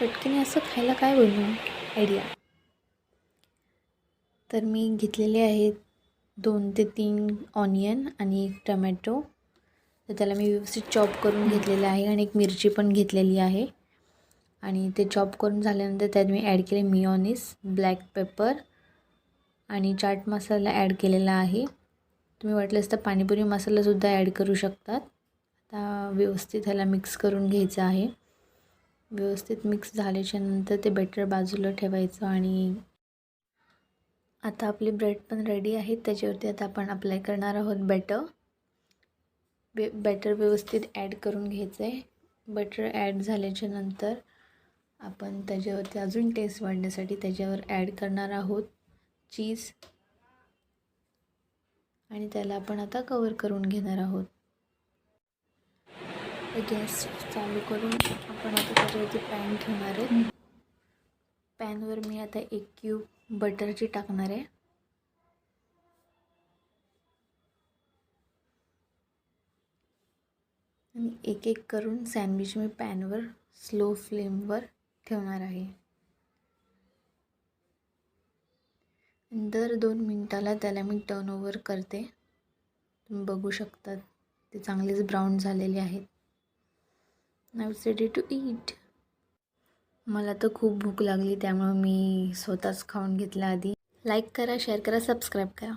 पटकन असं खायला काय बनवू आयडिया. तर मी घेतलेले आहेत 2 ते 3 ऑनियन आणि 1 टमॅटो. तर त्याला मी व्यवस्थित चॉप करून घेतलेलं आहे आणि 1 मिरची पण घेतलेली आहे. आणि ते चॉप करून झाल्यानंतर त्यात मी ॲड केले मिओनिस, ब्लॅक पेपर आणि चाट मसाला ॲड केलेला आहे. तुम्ही वाटलंच तर पाणीपुरी मसालासुद्धा ॲड करू शकतात. आता व्यवस्थित ह्याला मिक्स करून घ्यायचं आहे. व्यवस्थित मिक्स झाल्याच्या नंतर ते बॅटर बाजूला ठेवायचं. आणि आता आपली ब्रेड पण रेडी आहे. त्याच्यावरती आता आपण अप्लाय करणार आहोत बॅटर. बॅटर व्यवस्थित ॲड करून घ्यायचं आहे. बटर ॲड झाल्याच्या नंतर आपण त्याच्यावरती अजून टेस्ट वाढण्यासाठी त्याच्यावर ॲड करणार आहोत चीज. आणि त्याला आपण आता कवर करून घेणार आहोत. गॅस चालू करून आपण आता त्याच्यावरती पॅन ठेवणार आहे. पॅनवर मी आता 1 क्यूब बटरची टाकणार आहे. आणि एक एक करून सँडविच मी पॅनवर स्लो फ्लेमवर ठेवणार आहे. दर 2 मिनटाला त्याला मी टर्न ओव्हर करते. तुम्ही बघू शकता ते चांगलेच ब्राऊन झालेले आहेत. नाव इट्स रेडी टू ईट. मला तर खूप भूक लागली त्यामुळे मी स्वतःच खाऊन घेतला आधी. लाईक करा, शेअर करा, सबस्क्राईब करा.